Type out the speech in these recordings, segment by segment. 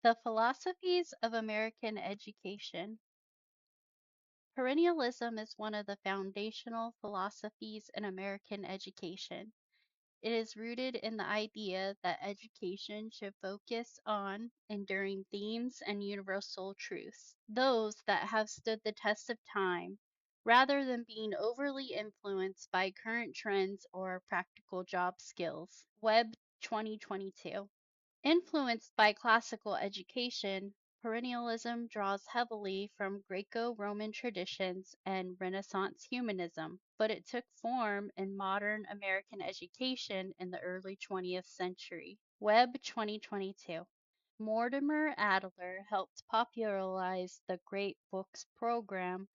The Philosophies of American Education. Perennialism is one of the foundational philosophies in American education. It is rooted in the idea that education should focus on enduring themes and universal truths, those that have stood the test of time, rather than being overly influenced by current trends or practical job skills. Webb 2022. Influenced by classical education, perennialism draws heavily from Greco-Roman traditions and Renaissance humanism, but it took form in modern American education in the early 20th century. Webb 2022. Mortimer Adler helped popularize the Great Books program,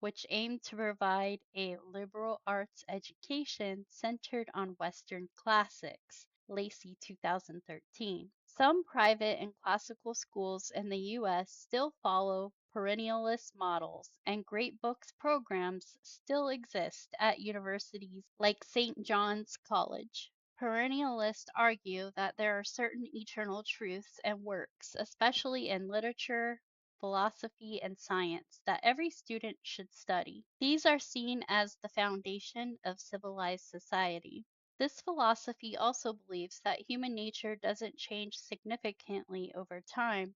which aimed to provide a liberal arts education centered on Western classics. Lacey 2013. Some private and classical schools in the U.S. still follow perennialist models, and Great Books programs still exist at universities like St. John's College. Perennialists argue that there are certain eternal truths and works, especially in literature, philosophy, and science, that every student should study. These are seen as the foundation of civilized society. This philosophy also believes that human nature doesn't change significantly over time.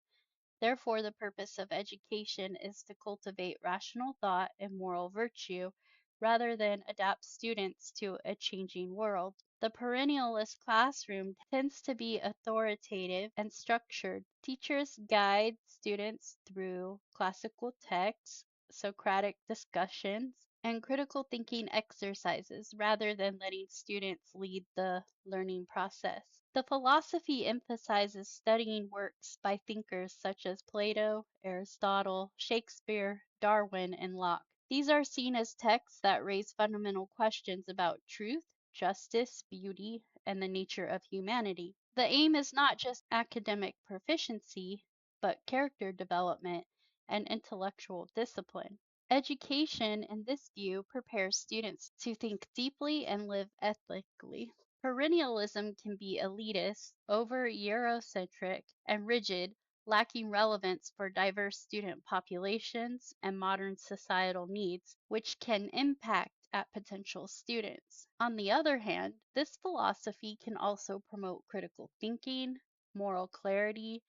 Therefore, the purpose of education is to cultivate rational thought and moral virtue rather than adapt students to a changing world. The perennialist classroom tends to be authoritative and structured. Teachers guide students through classical texts, Socratic discussions, and critical thinking exercises rather than letting students lead the learning process. The philosophy emphasizes studying works by thinkers such as Plato, Aristotle, Shakespeare, Darwin, and Locke. These are seen as texts that raise fundamental questions about truth, justice, beauty, and the nature of humanity. The aim is not just academic proficiency, but character development and intellectual discipline. Education, in this view, prepares students to think deeply and live ethically. Perennialism can be elitist, over Eurocentric, and rigid, lacking relevance for diverse student populations and modern societal needs, which can impact at potential students. On the other hand, this philosophy can also promote critical thinking, moral clarity,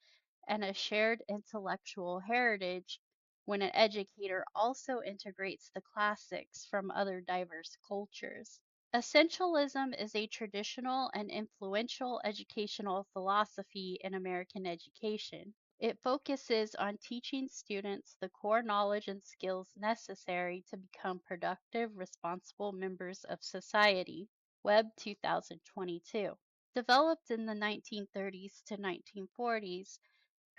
and a shared intellectual heritage when an educator also integrates the classics from other diverse cultures. Essentialism is a traditional and influential educational philosophy in American education. It focuses on teaching students the core knowledge and skills necessary to become productive, responsible members of society. Webb 2022. Developed in the 1930s to 1940s,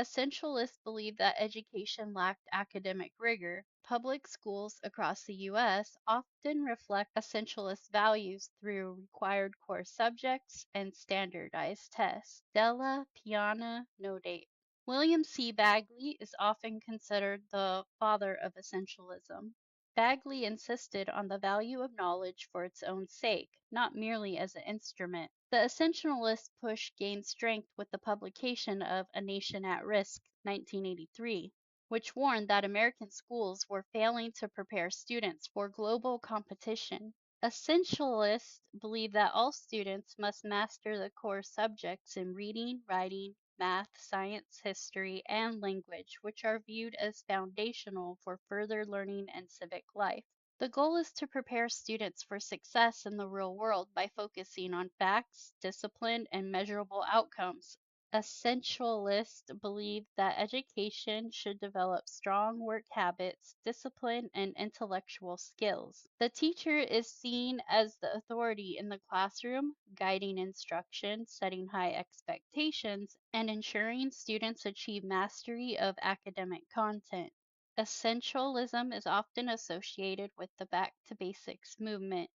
essentialists believed that education lacked academic rigor. Public schools across the U.S. often reflect essentialist values through required core subjects and standardized tests. Della Piana Nodate. William C. Bagley is often considered the father of essentialism. Bagley insisted on the value of knowledge for its own sake, not merely as an instrument. The essentialist push gained strength with the publication of A Nation at Risk, 1983, which warned that American schools were failing to prepare students for global competition. Essentialists believe that all students must master the core subjects in reading, writing, math, science, history, and language, which are viewed as foundational for further learning and civic life. The goal is to prepare students for success in the real world by focusing on facts, discipline, and measurable outcomes. Essentialists believe that education should develop strong work habits, discipline, and intellectual skills. The teacher is seen as the authority in the classroom, guiding instruction, setting high expectations, and ensuring students achieve mastery of academic content. Essentialism is often associated with the Back to Basics movement,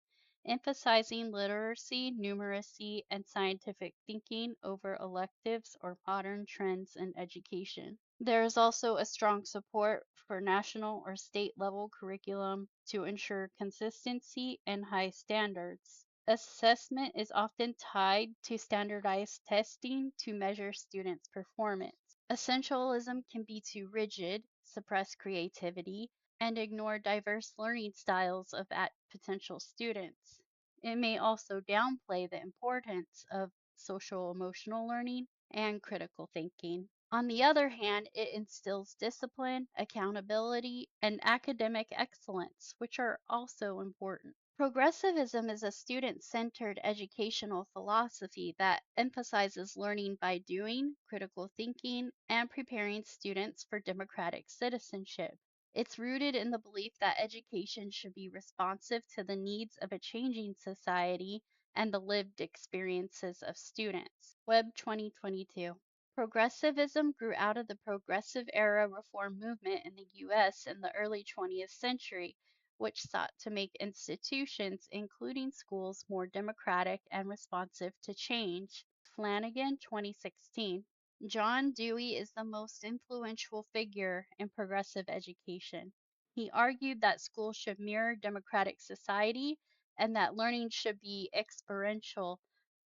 emphasizing literacy, numeracy, and scientific thinking over electives or modern trends in education. There is also a strong support for national or state level curriculum to ensure consistency and high standards. Assessment is often tied to standardized testing to measure students' performance. Essentialism can be too rigid, suppress creativity, and ignore diverse learning styles of potential students. It may also downplay the importance of social emotional learning and critical thinking. On the other hand, it instills discipline, accountability, and academic excellence, which are also important. Progressivism is a student centered educational philosophy that emphasizes learning by doing, critical thinking, and preparing students for democratic citizenship. It's rooted in the belief that education should be responsive to the needs of a changing society and the lived experiences of students. Web 2022. Progressivism grew out of the Progressive Era reform movement in the US in the early 20th century, which sought to make institutions, including schools, more democratic and responsive to change. Flanagan, 2016. John Dewey is the most influential figure in progressive education. He argued that schools should mirror democratic society and that learning should be experiential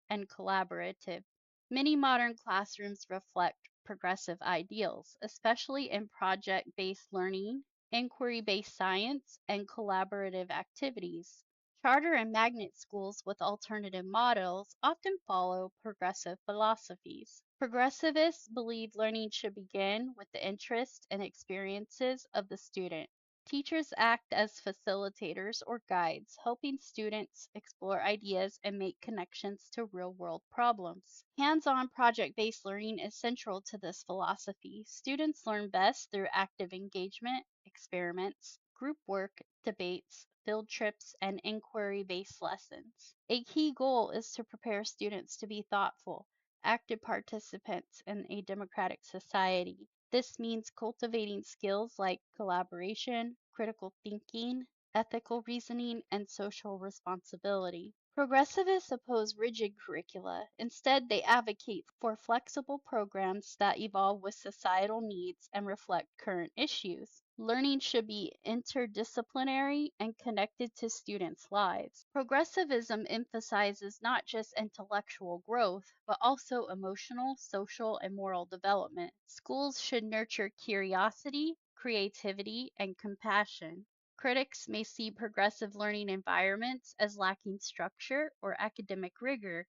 and collaborative. Many modern classrooms reflect progressive ideals, especially in project based learning, inquiry based science, and collaborative activities. Charter and magnet schools with alternative models often follow progressive philosophies. Progressivists believe learning should begin with the interests and experiences of the student. Teachers act as facilitators or guides, helping students explore ideas and make connections to real-world problems. Hands-on project-based learning is central to this philosophy. Students learn best through active engagement, experiments, group work, debates, field trips, and inquiry-based lessons. A key goal is to prepare students to be thoughtful, active participants in a democratic society. This means cultivating skills like collaboration, critical thinking, ethical reasoning, and social responsibility. Progressivists oppose rigid curricula. Instead, they advocate for flexible programs that evolve with societal needs and reflect current issues. Learning should be interdisciplinary and connected to students' lives. Progressivism emphasizes not just intellectual growth, but also emotional, social, and moral development. Schools should nurture curiosity, creativity, and compassion. Critics may see progressive learning environments as lacking structure or academic rigor,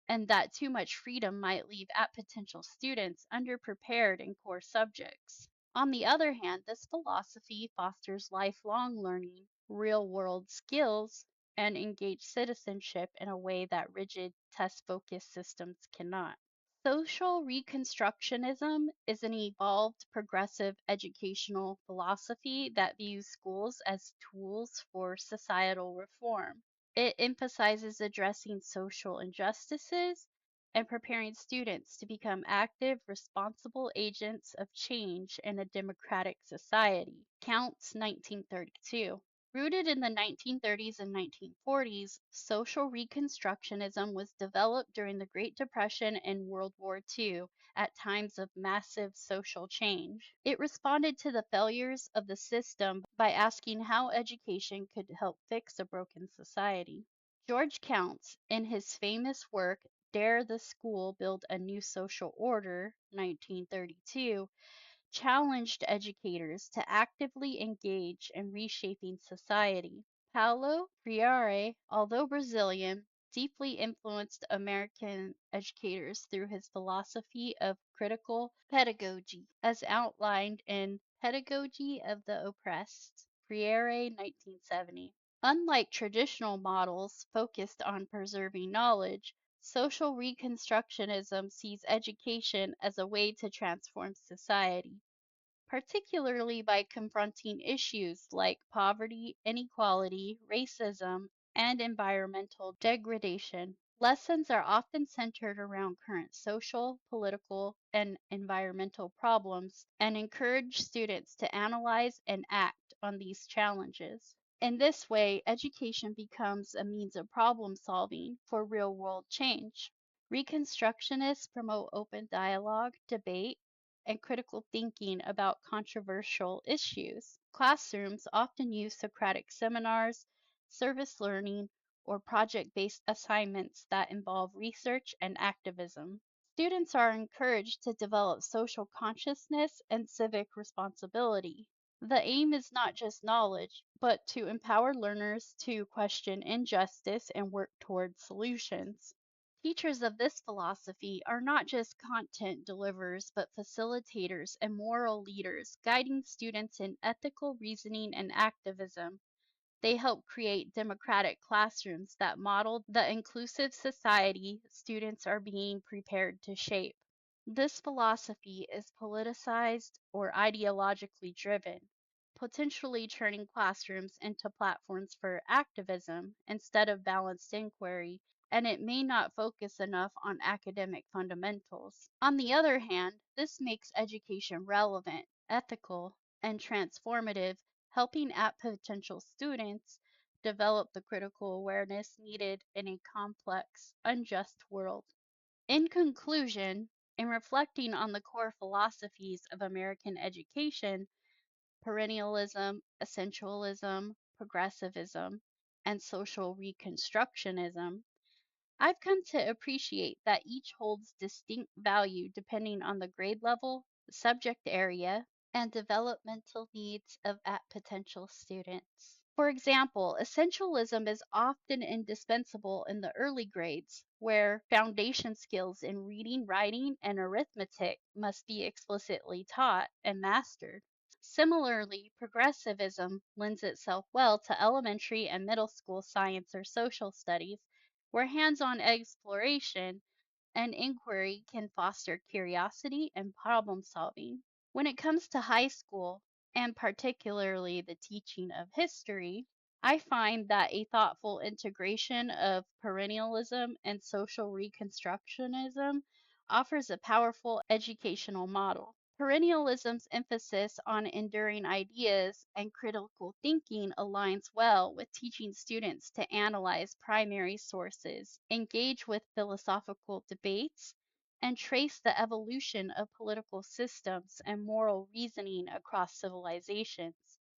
and that too much freedom might leave potential students underprepared in core subjects. On the other hand, this philosophy fosters lifelong learning, real world skills, and engaged citizenship in a way that rigid, test focused systems cannot. Social Reconstructionism is an evolved progressive educational philosophy that views schools as tools for societal reform. It emphasizes addressing social injustices and preparing students to become active, responsible agents of change in a democratic society. Counts 1932. Rooted in the 1930s and 1940s, social reconstructionism was developed during the Great Depression and World War II at times of massive social change. It responded to the failures of the system by asking how education could help fix a broken society. George Counts, in his famous work Dare the School Build a New Social Order, 1932, challenged educators to actively engage in reshaping society. Paulo Freire, although Brazilian, deeply influenced American educators through his philosophy of critical pedagogy, as outlined in Pedagogy of the Oppressed, Freire, 1970. Unlike traditional models focused on preserving knowledge, social reconstructionism sees education as a way to transform society, particularly by confronting issues like poverty, inequality, racism, and environmental degradation. Lessons are often centered around current social, political, and environmental problems and encourage students to analyze and act on these challenges. In this way, education becomes a means of problem solving for real world change. Reconstructionists promote open dialogue, debate, and critical thinking about controversial issues. Classrooms often use Socratic seminars, service learning, or project based assignments that involve research and activism. Students are encouraged to develop social consciousness and civic responsibility. The aim is not just knowledge, but to empower learners to question injustice and work toward solutions. Teachers of this philosophy are not just content deliverers, but facilitators and moral leaders, guiding students in ethical reasoning and activism. They help create democratic classrooms that model the inclusive society students are being prepared to shape. This philosophy is politicized or ideologically driven, potentially turning classrooms into platforms for activism instead of balanced inquiry, and it may not focus enough on academic fundamentals. On the other hand, this makes education relevant, ethical, and transformative, helping at potential students develop the critical awareness needed in a complex, unjust world. In conclusion, in reflecting on the core philosophies of American education, perennialism, essentialism, progressivism, and social reconstructionism, I've come to appreciate that each holds distinct value depending on the grade level, subject area, and developmental needs of at potential students. For example, essentialism is often indispensable in the early grades, where foundation skills in reading, writing, and arithmetic must be explicitly taught and mastered. Similarly, progressivism lends itself well to elementary and middle school science or social studies, where hands-on exploration and inquiry can foster curiosity and problem solving. When it comes to high school, and particularly the teaching of history, I find that a thoughtful integration of perennialism and social reconstructionism offers a powerful educational model. Perennialism's emphasis on enduring ideas and critical thinking aligns well with teaching students to analyze primary sources, engage with philosophical debates, and trace the evolution of political systems and moral reasoning across civilizations.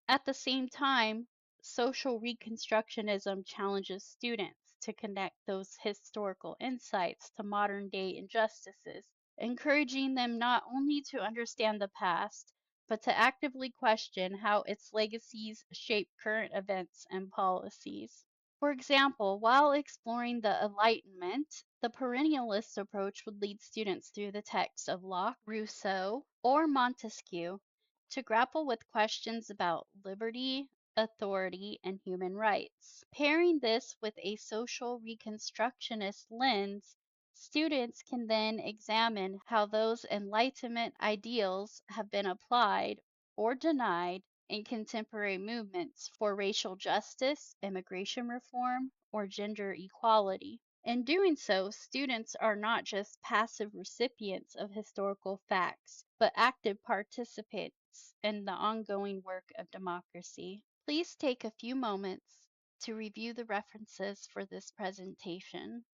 At the same time, social reconstructionism challenges students to connect those historical insights to modern day injustices, encouraging them not only to understand the past, but to actively question how its legacies shape current events and policies. For example, while exploring the Enlightenment, the perennialist approach would lead students through the text of Locke, Rousseau, or Montesquieu to grapple with questions about liberty, authority, and human rights. Pairing this with a social reconstructionist lens, students can then examine how those Enlightenment ideals have been applied or denied in contemporary movements for racial justice, immigration reform, or gender equality. In doing so, students are not just passive recipients of historical facts, but active participants in the ongoing work of democracy. Please take a few moments to review the references for this presentation.